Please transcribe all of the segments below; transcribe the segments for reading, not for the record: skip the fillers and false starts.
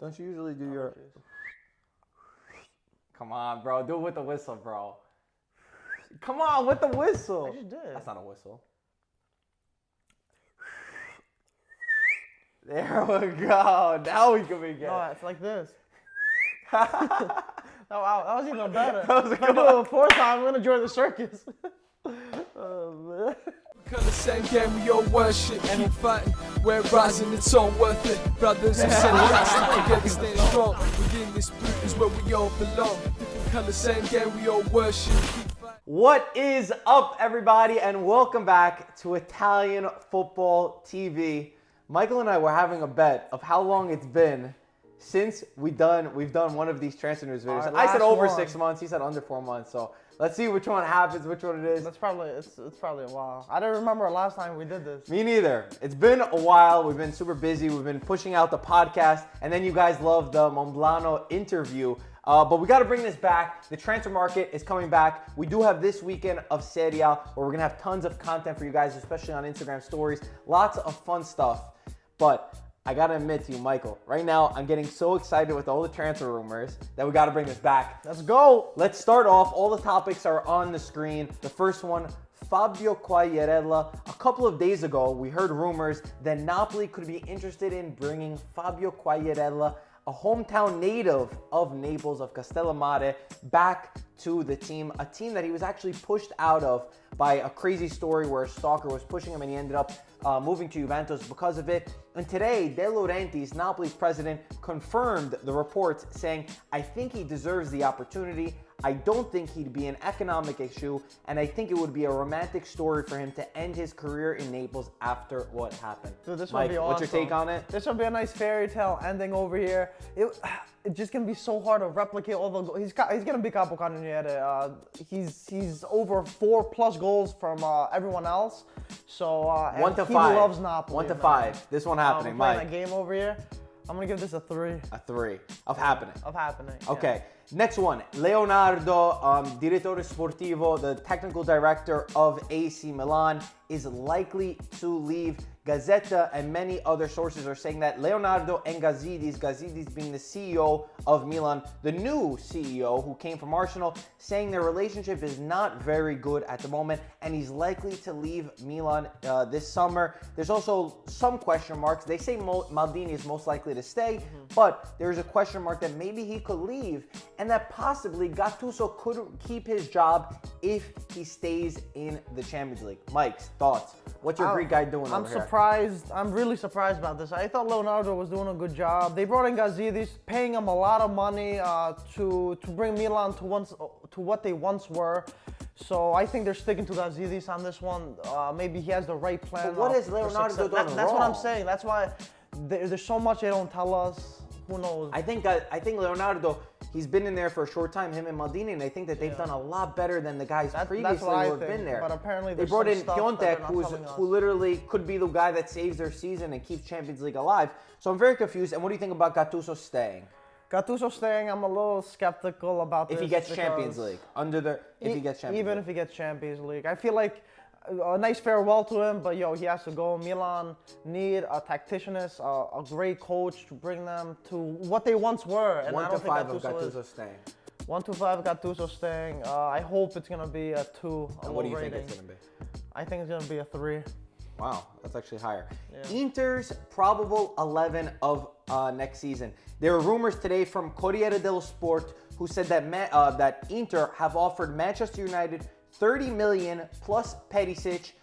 Don't you usually do your... Come on, bro. Do it with the whistle, bro. Come on, with the whistle. I just did. That's not a whistle. There we go. Now we can begin. No, it's like this. That was even better. That was a if I do it a fourth time, I'm going to join the circus. Cause the same game we all worship, keep fighting, we're rising, it's all worth it. Brothers and sisters, together staying strong. Within this boot is where we all belong. Different color, same game we all worship, keep fighting. What is up, everybody, and welcome back to Italian Football TV. Michael and I were having a bet of how long it's been since we've done one of these transfer news videos. I said over 6 months. He said under 4 months. So let's see which one happens, which one it is. It's probably a while. I don't remember the last time we did this. Me neither. It's been a while. We've been super busy. We've been pushing out the podcast, and then you guys love the Monblano interview. But we got to bring this back. The transfer market is coming back. We do have this weekend of Serie A where we're going to have tons of content for you guys, especially on Instagram stories. Lots of fun stuff. But I got to admit to you, Michael, right now I'm getting so excited with all the transfer rumors that we got to bring this back. Let's go. Let's start off. All the topics are on the screen. The first one, Fabio Quagliarella. A couple of days ago, we heard rumors that Napoli could be interested in bringing Fabio Quagliarella, a hometown native of Naples, of Castellammare, back to the team. A team that he was actually pushed out of by a crazy story where a stalker was pushing him and he ended up moving to Juventus because of it. And today, De Laurentiis, Napoli's president, confirmed the reports saying, I think he deserves the opportunity. I don't think he'd be an economic issue, and I think it would be a romantic story for him to end his career in Naples after what happened. Dude, this Mike, would be awesome. what's your take on it? This would be a nice fairy tale ending over here. It's just gonna be so hard to replicate all the goals. He's gonna be capocannoniere. He's over 4+ goals from everyone else. So 1 to 5. He loves Napoli. 1 to 5. This one happening, Mike. Mike. That game over here. I'm gonna give this a 3. A 3 of happening. Yeah. Okay. Next one, Leonardo, Direttore Sportivo, the technical director of AC Milan, is likely to leave. Gazzetta and many other sources are saying that Leonardo and Gazidis being the CEO of Milan, the new CEO who came from Arsenal, saying their relationship is not very good at the moment and he's likely to leave Milan this summer. There's also some question marks. They say Maldini is most likely to stay, but there's a question mark that maybe he could leave and that possibly Gattuso could keep his job if he stays in the Champions League. Mike's thoughts? What's your Greek guy doing over here? I'm really surprised about this. I thought Leonardo was doing a good job. They brought in Gazidis, paying him a lot of money to bring Milan to what they once were. So I think they're sticking to Gazidis on this one. Maybe he has the right plan. But what is Leonardo doing wrong? That's what I'm saying. That's why there's so much they don't tell us. Who knows? I think Leonardo, he's been in there for a short time, him and Maldini, and I think that they've done a lot better than the guys previously who have been there. But apparently they brought in Piontek, who literally could be the guy that saves their season and keeps Champions League alive. So I'm very confused. And what do you think about Gattuso staying? Gattuso staying, I'm a little skeptical about this. If he gets Champions League, even if he gets Champions League, I feel like a nice farewell to him, but he has to go. Milan need a tactician, a great coach to bring them to what they once were. And 1 to 5 of Gattuso staying. 1 to 5 Gattuso staying. I hope it's gonna be a 2. And what do you think it's gonna be? I think it's gonna be a 3. Wow, that's actually higher. Yeah. Inter's probable 11 of next season. There were rumors today from Corriere dello Sport who said that Inter have offered Manchester United 30 million plus Perisic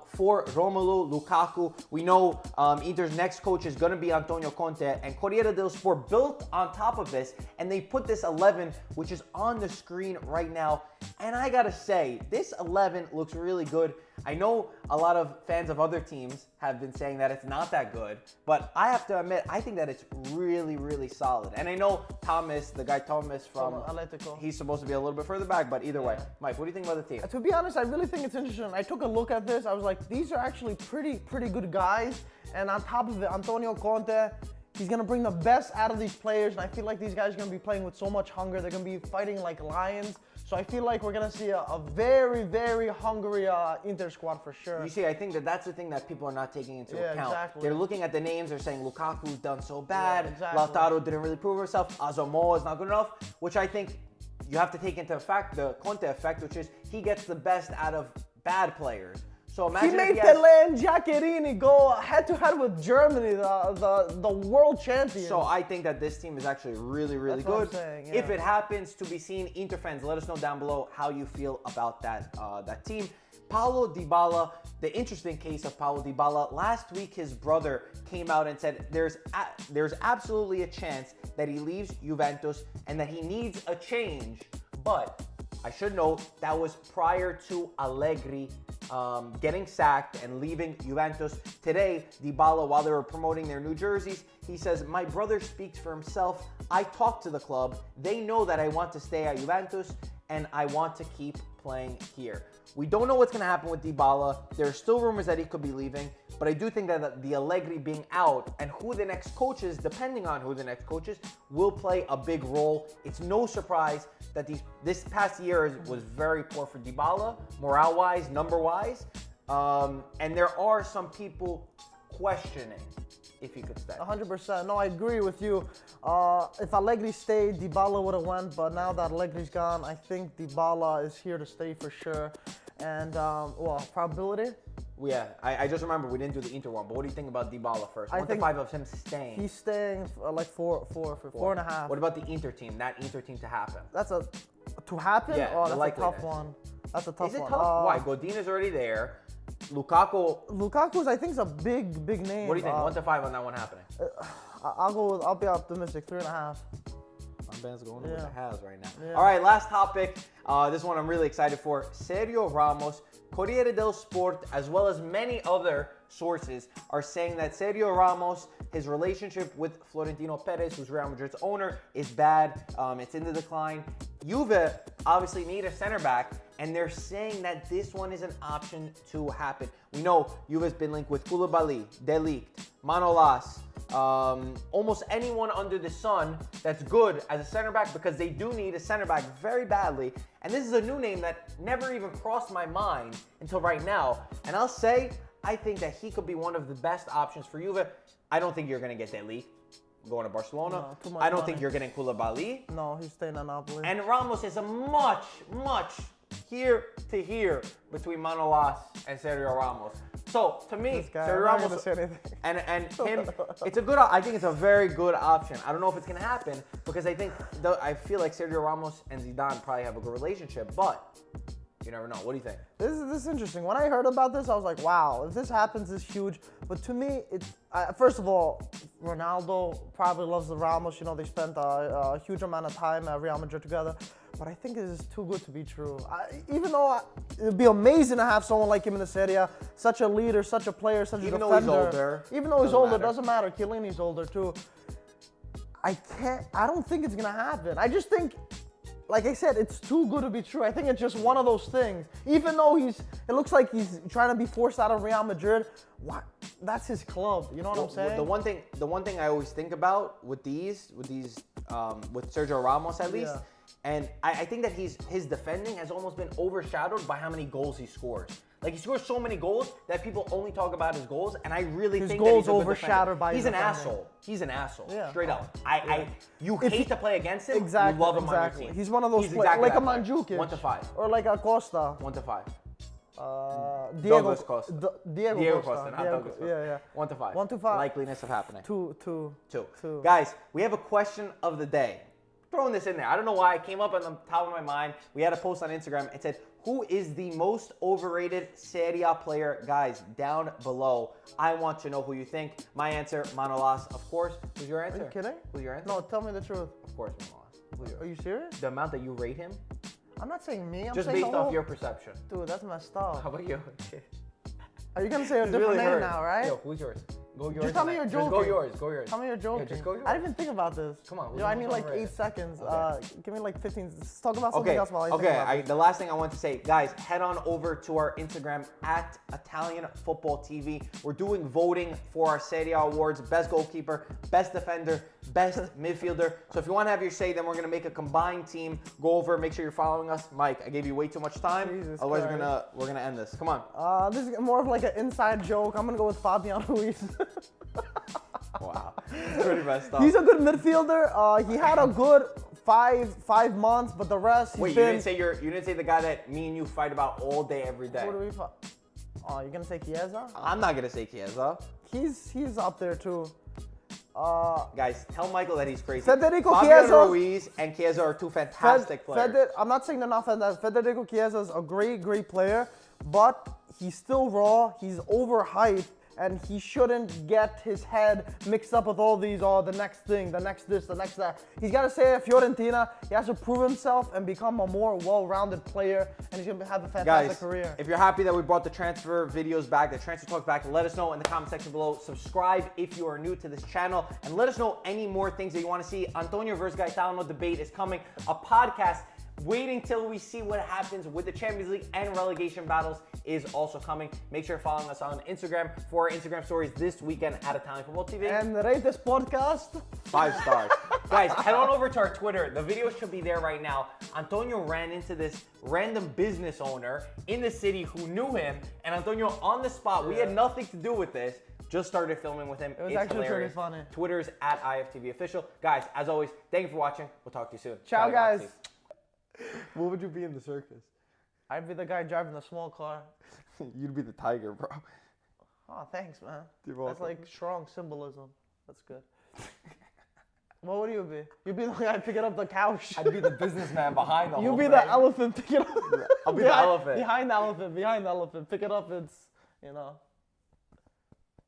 for Romelu Lukaku. We know Inter's next coach is going to be Antonio Conte, and Corriere dello Sport built on top of this, and they put this 11, which is on the screen right now. And I got to say, this 11 looks really good. I know a lot of fans of other teams have been saying that it's not that good, but I have to admit, I think that it's really, really solid. And I know Thomas, the guy Thomas from Atletico, he's supposed to be a little bit further back, but either way. Mike, what do you think about the team? To be honest, I really think it's interesting. I took a look at this. I was like, these are actually pretty good guys. And on top of it, Antonio Conte, He's going to bring the best out of these players, and I feel like these guys are going to be playing with so much hunger. They're going to be fighting like lions. So I feel like we're going to see a very, very hungry Inter squad for sure. You see, I think that's the thing that people are not taking into account. Exactly. They're looking at the names, they're saying Lukaku's done so bad, exactly. Lautaro didn't really prove himself, Asamoah is not good enough, which I think you have to take into effect the Conte effect, which is he gets the best out of bad players. So imagine He made if he has, Tele and Giaccherini go head-to-head with Germany, the world champions. So I think that this team is actually really, really That's what good. I'm saying, If yeah. it happens to be seen, Inter fans, let us know down below how you feel about that team. Paulo Dybala, the interesting case of Paulo Dybala, last week his brother came out and said there's absolutely a chance that he leaves Juventus and that he needs a change. But I should note that was prior to Allegri getting sacked and leaving Juventus. Today, Dybala, while they were promoting their new jerseys, he says, "My brother speaks for himself. I talked to the club. They know that I want to stay at Juventus and I want to keep playing here." We don't know what's going to happen with Dybala. There are still rumors that he could be leaving, but I do think that the Allegri being out and who the next coach is, depending on who the next coach is, will play a big role. It's no surprise that this past year was very poor for Dybala, morale-wise, number-wise, and there are some people questioning if he could stay. 100%. No, I agree with you. If Allegri stayed, Dybala would have went, but now that Allegri's gone, I think Dybala is here to stay for sure. And, probability? Yeah, I just remember we didn't do the Inter one, but what do you think about Dybala first? I 1 to think 5 of him staying. He's staying like four and a half. What about the Inter team? That Inter team to happen? That's to happen? Yeah, Oh, the that's a tough likeliness. one. That's a tough one. Is it tough? Why? Godin is already there. Lukaku's, I think, is a big name. What do you think? 1 to 5 on that one happening? I'll be optimistic. 3.5. My band's going with the halves right now. Yeah. All right, last topic. This one I'm really excited for. Sergio Ramos, Corriere dello Sport, as well as many other sources are saying that Sergio Ramos, his relationship with Florentino Perez, who's Real Madrid's owner, is bad. It's in the decline. Juve obviously need a center back, and they're saying that this one is an option to happen. We know Juve has been linked with Koulibaly, De Ligt, Manolas, almost anyone under the sun that's good as a center back, because they do need a center back very badly. And this is a new name that never even crossed my mind until right now. And I'll say, I think that he could be one of the best options for Juve. I don't think you're going to get De Ligt going to Barcelona. No, too much I don't money. think you're getting Koulibaly. No, he's staying at Napoli. And Ramos is a much here to here between Manolas and Sergio Ramos. So to me, This guy, Sergio I'm not Ramos gonna say anything. and him, it's a good. I think it's a very good option. I don't know if it's gonna happen because I feel like Sergio Ramos and Zidane probably have a good relationship, but you never know. What do you think? This is interesting. When I heard about this, I was like, wow, if this happens, it's huge. But to me, first of all, Ronaldo probably loves the Ramos. You know, they spent a huge amount of time at Real Madrid together. But I think this is too good to be true. Even though it would be amazing to have someone like him in the Serie A, such a leader, such a player, such a defender. Even though he's older. Even though he's older, matter. doesn't matter. Chiellini's older too. I don't think it's going to happen. I just think, like I said, it's too good to be true. I think it's just one of those things. Even though it looks like he's trying to be forced out of Real Madrid, that's his club. You know what I'm saying? The one thing I always think about with Sergio Ramos at least, and I think that his defending has almost been overshadowed by how many goals he scores. Like he scores so many goals that people only talk about his goals, and I really think that he's a good overshadowed defender. by He's his an defending. asshole. He's an asshole. Yeah. Straight up. You hate to play against him. Exactly. You love him exactly. on your team. He's one of those He's players, exactly like a that player. Mandzukic. 1 to 5. Or like a Costa. 1 to 5. Diego Costa. Diego Costa, not Douglas Costa. Yeah. 1 to 5. 1 to 5. Likeliness of happening. 2. Guys, we have a question of the day. Throwing this in there. I don't know why. It came up on the top of my mind. We had a post on Instagram. It said, who is the most overrated Serie A player? Guys, down below. I want to know who you think. My answer, Manolas, of course. Who's your answer? Are you kidding? Who's your answer? No, tell me the truth. Of course, Manolas. Who's Are you serious? the amount that you rate him? I'm not saying me. I'm Just saying based the off whole... your perception. Dude, that's messed up. How about you? Are you gonna say a It's different really name hurt. now, right? Yo, who's yours? Go yours. Just tell me you're Just go joking. yours. Go yours. Tell me you're joking. Yeah, just go yours. I didn't even think about this. Come on. Yo, I need like 8 seconds. Okay. Give me like 15. Let's talk about something else while I think Okay. about The last thing I want to say, guys, head on over to our Instagram at ItalianFootballTV. We're doing voting for our Serie A awards: best goalkeeper, best defender, best midfielder. So if you want to have your say, then we're gonna make a combined team. Go over, make sure you're following us. Mike, I gave you way too much time. Jesus Otherwise, Christ. we're gonna end this. Come on. This is more of like an inside joke. I'm gonna go with Fabian Ruiz. Wow. Pretty messed up. He's a good midfielder. He had a good five months, but the rest he's Wait, been. you didn't say the guy that me and you fight about all day, every day. Who do we fight? Oh, you're gonna say Chiesa? I'm not gonna say Chiesa. He's up there too. Guys, tell Michael that he's crazy. Federico Fabian Chiesa. Ruiz and Chiesa are two fantastic players. I'm not saying they're not fantastic. Federico Chiesa is a great player, but he's still raw. He's overhyped, and he shouldn't get his head mixed up with all these, the next thing, the next this, the next that. He's got to stay at Fiorentina. He has to prove himself and become a more well-rounded player, and he's going to have a fantastic career. If you're happy that we brought the transfer videos back, the transfer talks back, let us know in the comment section below. Subscribe if you are new to this channel, and let us know any more things that you want to see. Antonio versus Gaetano debate is coming. A podcast waiting till we see what happens with the Champions League and relegation battles is also coming. Make sure you're following us on Instagram for our Instagram stories this weekend at ItalianFootballTV. And rate this podcast 5 stars. Guys, head on over to our Twitter. The video should be there right now. Antonio ran into this random business owner in the city who knew him, and Antonio on the spot, we had nothing to do with this, just started filming with him. It was it's actually hilarious. pretty funny. Twitter's at IFTV Official. Guys, as always, thank you for watching. We'll talk to you soon. Ciao, guys. What would you be in the circus? I'd be the guy driving the small car. You'd be the tiger, bro. Oh, thanks, man. You're That's welcome. like strong symbolism. That's good. What would you be? You'd be the guy picking up the couch. I'd be the businessman behind the whole You'd be thing. the elephant picking up. I'll be the elephant. Behind the elephant. Pick it up. It's,